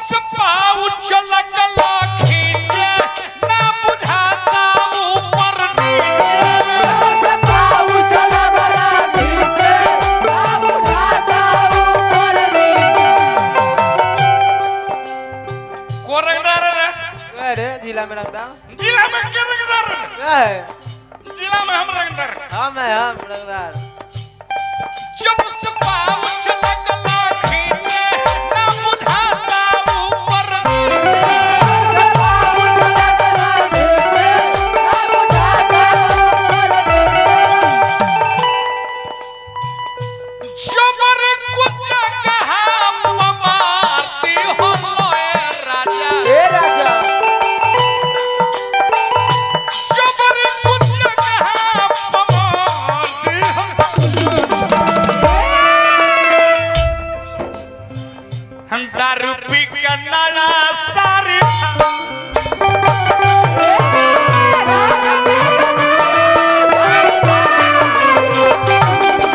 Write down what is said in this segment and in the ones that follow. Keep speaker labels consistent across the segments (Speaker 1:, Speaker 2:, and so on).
Speaker 1: से पाऊ चलकला खींचे ना बुझाता ऊपर नीचे
Speaker 2: पाऊ चलकला खींचे ना बुझाता ऊपर नीचे।
Speaker 1: को रंगदार है
Speaker 2: अरे जिला में रंगदार
Speaker 1: जिला में क्या रंगदार
Speaker 2: है
Speaker 1: जिला में हम रंगदार
Speaker 2: हम रंगदार।
Speaker 1: जब से पाऊ चलकला खींचे ना बुझाता ऊपर नीचे
Speaker 2: पाऊ चलकला खींचे ना बुझाता ऊपर नीचे।
Speaker 1: जबर कुत्ता कहा मारती हो लोए राजा
Speaker 2: ए राजा
Speaker 1: जबर कुत्ता कहा मारती हो हम दारू पी के नया सारी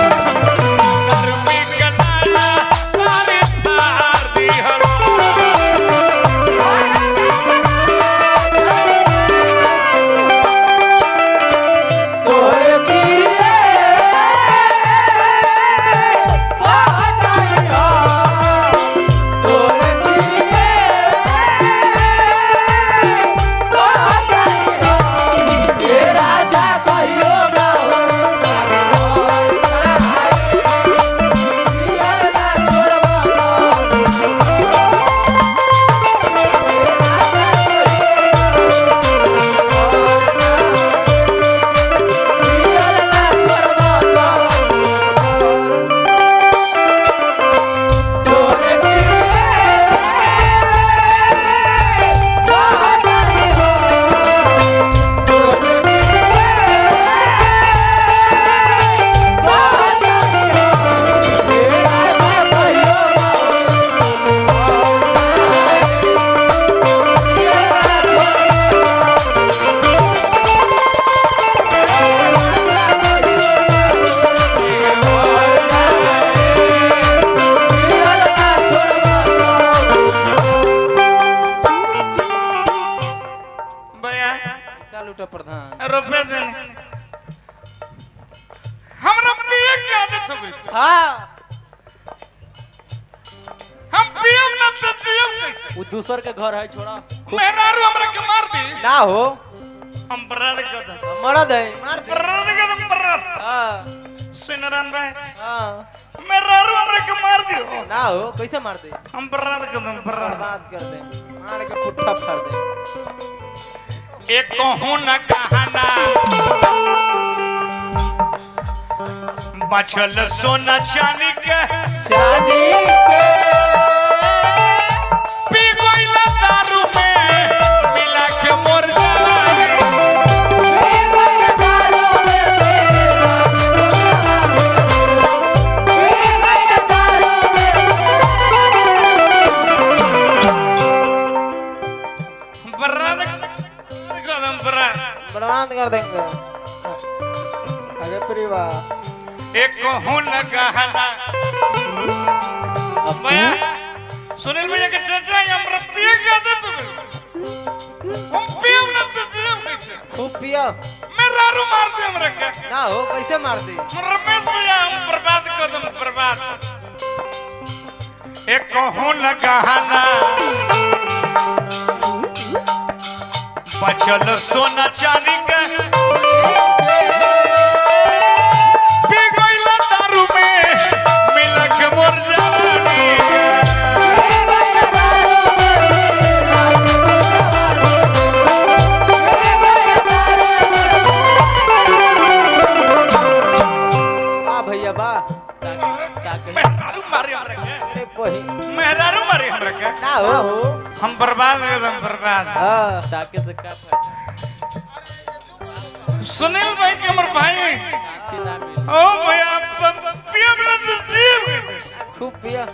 Speaker 1: दारू पी के नया सारी तार दी हो
Speaker 2: तोरे किए बहुत आया तोरे किए बहुत आया ये राजा कहियो ना हो ये ना छोड़वा तोरे किए बहुत आया तोरे बहुत आया ये राजा कहियो ना
Speaker 1: भैया
Speaker 2: सालूटा प्रधान
Speaker 1: रुपए देने हमरा पिए की आदत हो गई
Speaker 2: हाँ
Speaker 1: हम पियम ना तो जियम कैसे
Speaker 2: वो दूसर के घर है छोड़ा
Speaker 1: मेहरारू हमरा के मार दी
Speaker 2: ना हो
Speaker 1: हम बराद कर दे
Speaker 2: मरद है मार दे
Speaker 1: बराद कर दे बराद
Speaker 2: हाँ
Speaker 1: सिनरान भाई
Speaker 2: हाँ
Speaker 1: मेहरारू हमरा के मार दियो
Speaker 2: ना हो कैसे मार दे
Speaker 1: हम बराद कर दे बराद
Speaker 2: बर्बाद कर दे मार के पुट्ठा फाड़ दे
Speaker 1: एक कहूं न कहना बचल सोना चांदी के
Speaker 2: शादी के
Speaker 1: पी गइला दारू में मिला के मोर जवानी बराद कदम बराद
Speaker 2: बर्बाद कर देंगे अरे परिवार
Speaker 1: एक कहूं न कहना भैया सुनील भैया के चाचा हमरा पिए के आदत हो गई हम पियम ना तो जियम कैसे
Speaker 2: खूब पिया
Speaker 1: मेहरारू मार दे हमरा के
Speaker 2: ना हो कैसे मार दे
Speaker 1: रमेश भैया हम बर्बाद कदम बर्बाद एक कहूं न कहना बचल सोना चांदी के पी गइला दारू में मिला के मोर जवानी
Speaker 2: वाह भैया वाह
Speaker 1: मेहरारू मारे हमरा के
Speaker 2: अरे बही
Speaker 1: मेहरारू मारे हमरा के
Speaker 2: ना हो
Speaker 1: हम बर्बाद एकदम बर्बाद
Speaker 2: हाँ ताके से का
Speaker 1: सुनील भाई के हमर भाई ओ भैया पिया बिना तो जीव
Speaker 2: खूब पिया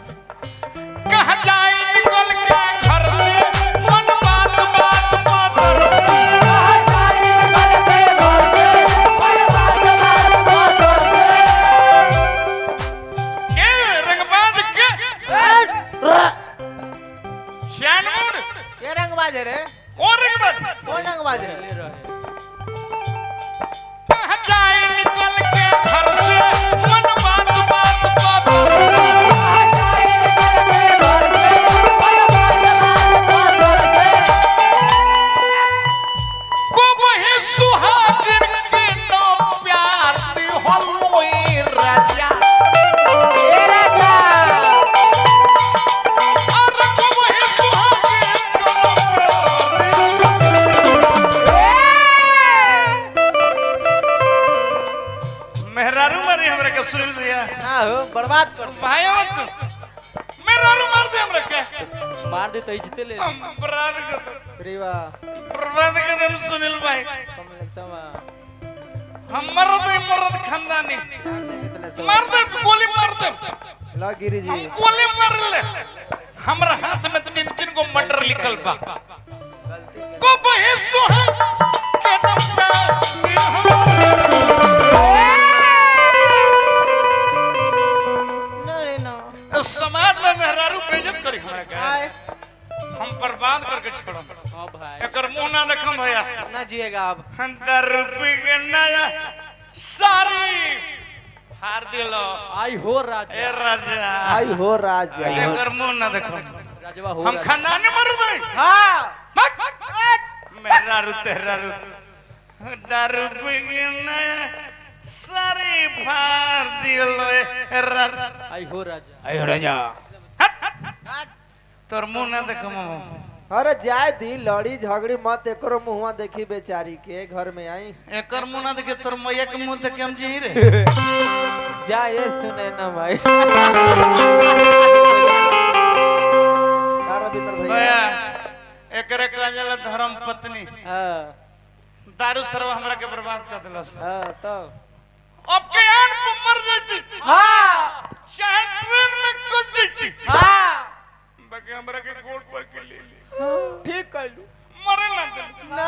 Speaker 1: कहाँ जाए निकल के घर से मन बात बात पातर के रंगबाज के शैनमुड
Speaker 2: के रंग बाजे रे
Speaker 1: कौन रंग बाज
Speaker 2: कौन रंग बाजे
Speaker 1: जाए निकल के घर से मन बात बात बात को वही सुहागिन के नो प्यार दी होलोई राजा
Speaker 2: ए राजा
Speaker 1: और को वही सुहागिन के नो मेहरारू मारी हमरा के सुनिल भैया
Speaker 2: ना हो बर्बाद कर
Speaker 1: भाइयों मेहरारू मार दे हमरा के
Speaker 2: मार दे तो इज्जत ले
Speaker 1: हम बर्बाद कर
Speaker 2: रीवा
Speaker 1: बर्बाद कर दे सुनिल भाई
Speaker 2: कमले समा
Speaker 1: हम मर्द खानदानी
Speaker 2: कितने समा
Speaker 1: मार दे गोली मार दे
Speaker 2: ला गिरी जी
Speaker 1: हम गोली मार ले हमरा हाथ में तीन तीन को मर्डर लिखल बा को बहे सुहा के नपरा
Speaker 2: नहीं ना
Speaker 1: समाज में मेहरारू बेइज्जत करी हमरा के
Speaker 2: आए
Speaker 1: हम बर्बाद करके छोड़म
Speaker 2: हां भाई
Speaker 1: एकर मुंह ना देखम भैया
Speaker 2: ना जिएगा अब
Speaker 1: 10 रुपए के नया सारी फाड़ दिलो
Speaker 2: आई हो राजा
Speaker 1: ए राजा
Speaker 2: आई हो राजा
Speaker 1: एकर मुंह ना देखम
Speaker 2: राजवा हो
Speaker 1: हम खानदानी मर गए
Speaker 2: हां
Speaker 1: मेहरारू तेहरारू 10 रुपए के नया सारी फाड़ दिलो ए राजा
Speaker 2: आई हो राजा
Speaker 3: आई हो राजा
Speaker 1: तोर मुंह ना देखम
Speaker 2: अरे जाए दी लड़ी झगड़ी मत एकरो मुंहवा देखी बेचारी के घर में आई
Speaker 1: एकर मुंह ना देखे तोर मैया के मुंह देखे हम जी रे
Speaker 2: जा ये सुने ना भाई तारा भीतर भैया
Speaker 1: भैया एकरे कहल जाला धर्म पत्नी
Speaker 2: हां
Speaker 1: दारू सरवा हमरा के बर्बाद कर देलस
Speaker 2: हां तो
Speaker 1: अब के आन को मर जाती
Speaker 2: हां
Speaker 1: चाहे ट्रेन में कूद जाती
Speaker 2: हां
Speaker 1: बाकी हमरा के गोड़ पर के ले ले
Speaker 2: ठीक कहलू
Speaker 1: मरे ना दे
Speaker 2: ना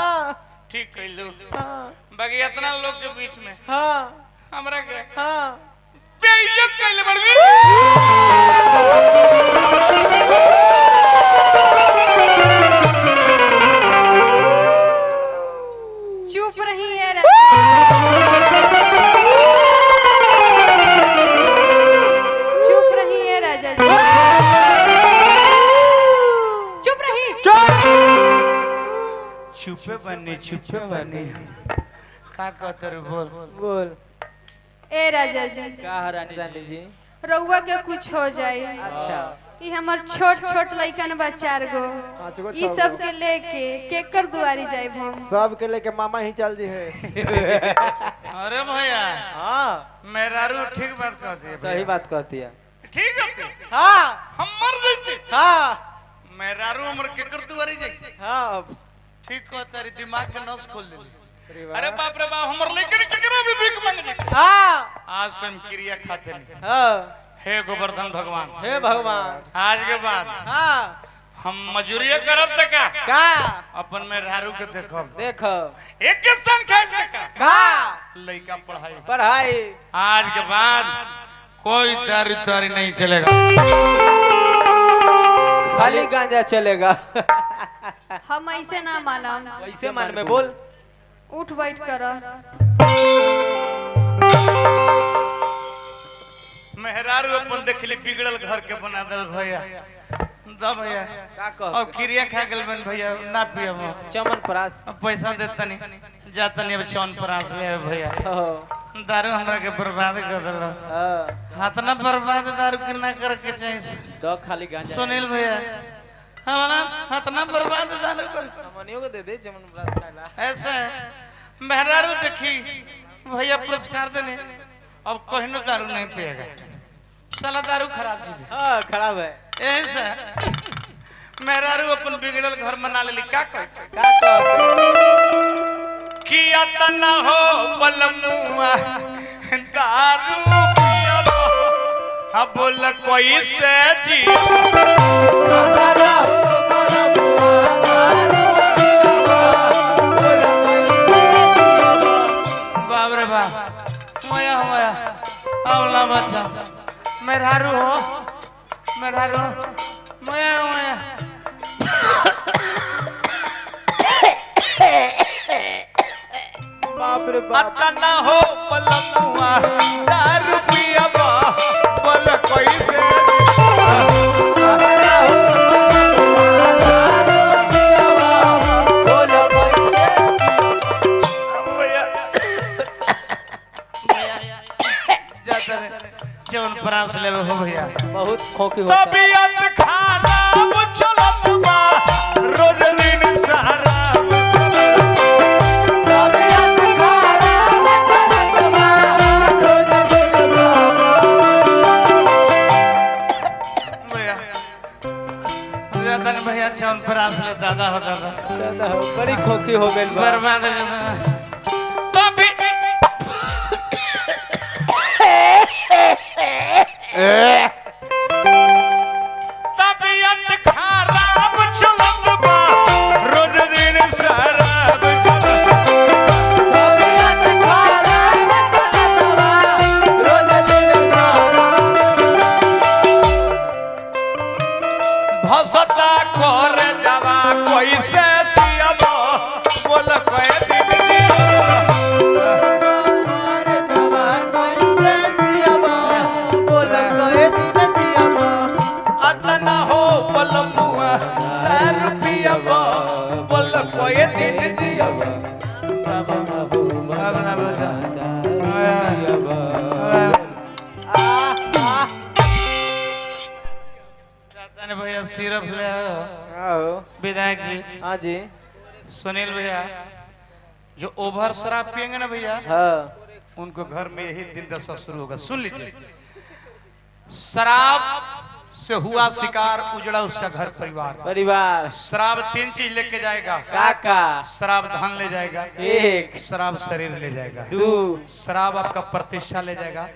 Speaker 1: ठीक कहलू
Speaker 2: हां
Speaker 1: बाकी इतना लोग के बीच में
Speaker 2: हां
Speaker 1: हमरा के
Speaker 2: हां
Speaker 1: बेइज्जत कैले बड़वी
Speaker 4: चुप रहिए चुप रहिए राजा जी चुप रही
Speaker 1: चुपे बनी का कहत रे बोल
Speaker 2: बोल
Speaker 4: ए राजा जी
Speaker 2: का रानी जी
Speaker 4: रउआ के कुछ हो जाए
Speaker 2: अच्छा
Speaker 4: ई हमर छोट छोट लइकन बा 4 गो
Speaker 2: पाँच गो,
Speaker 4: ई
Speaker 2: छह
Speaker 4: सब
Speaker 2: गो।
Speaker 4: के लेके केकर दुआरी जाए हम
Speaker 2: सब के लेके मामा ही चल दी है
Speaker 1: अरे भैया
Speaker 2: हां
Speaker 1: मेहरारू ठीक बात कहती है
Speaker 2: सही बात कहती है
Speaker 1: ठीक है
Speaker 2: हां
Speaker 1: हम मर जाती
Speaker 2: हां
Speaker 1: मेहरारू हमर केकर दुआरी जाई
Speaker 2: हां
Speaker 1: ठीक हो तारी दिमाग के नस खोल देली अरे बाप रे बाप हमर लेकिन केकरा भी भीख मांग जाती
Speaker 2: हां
Speaker 1: आज से हम क्रिया खाते नहीं
Speaker 2: हां
Speaker 1: हे गोवर्धन भगवान
Speaker 2: हे भगवान
Speaker 1: आज के बाद
Speaker 2: हां
Speaker 1: हम मजूरिया करब तक
Speaker 2: का
Speaker 1: अपन मेहरारू के देखब
Speaker 2: देखो
Speaker 1: एक के संख्या तक
Speaker 2: का
Speaker 1: लइका पढ़ाई
Speaker 2: पढ़ाई
Speaker 1: आज के बाद कोई दारू तारी नहीं चलेगा
Speaker 2: खाली गांजा चलेगा
Speaker 4: हम ऐसे ना मानम
Speaker 2: वैसे मन में बोल
Speaker 4: उठ बैठ कर
Speaker 1: मेहरारू अपन देखली बिगड़ल घर के बना दल भैया द भैया
Speaker 2: का कह
Speaker 1: अब क्रिया खा गेल बन भैया ना पियब
Speaker 2: चमन परास
Speaker 1: अब पैसा देतनी जातनी अब चौन परास ले आए भैया
Speaker 2: हो
Speaker 1: दारू हमरा के बर्बाद कर देल
Speaker 2: हां
Speaker 1: हाथ ना बर्बाद दारू के ना करके चाहिए
Speaker 2: दो खाली गांजा
Speaker 1: सुनील भैया हमारा हाथ ना बर्बाद दारू कर
Speaker 2: मनियो को दे दे चमन परास खाला
Speaker 1: ऐसा है मेहरारू देखी भैया पुरस्कार देने अब कहीं दारू नहीं पिएगा साला दारू खराब चीज है
Speaker 2: हां खराब है
Speaker 1: ऐसा मेहरारू अपन बिगड़ल घर बना लेली का कह
Speaker 2: का कह
Speaker 1: किया तना हो बलमुआ दारू पियब हा बोल कोई से जी बाप रे बाप मोया मोया आवला बच्चा मेहरारू हो मेहरारू मोया मोया अतना हो पलमुआ दारू पियबा बोल कैसे चवन प्रास लेवे हो भैया
Speaker 2: बहुत खोखी होता है।
Speaker 1: तबीयत खराब चलत बा रोज दिन सहारा भैया चवन प्रास ले दादा हो दादा
Speaker 2: बड़ी खोखी हो गई बा।
Speaker 1: बर्बाद तभी तबीयत खराब चलत बा रोज दिन शराब भसता कर जावा कैसे सियब बोल कए दिन अतना हो पलमुआ दारू पियब बोल कए दिन जियब बाबा बाबा बाबा जाता ने भैया सिरप ले आओ विधायक जी
Speaker 2: हाँ जी
Speaker 1: सुनील भैया जो ओवर शराब पियेंगे ना भैया
Speaker 2: हाँ
Speaker 1: उनको घर में यही दिन दशा शुरू होगा सुन लीजिए शराब से हुआ शिकार उजड़ा उसका घर परिवार शराब 3 चीज लेके जाएगा
Speaker 2: काका
Speaker 1: शराब धन ले जाएगा
Speaker 2: 1
Speaker 1: शराब शरीर ले जाएगा
Speaker 2: 2
Speaker 1: शराब आपका प्रतिष्ठा ले जाएगा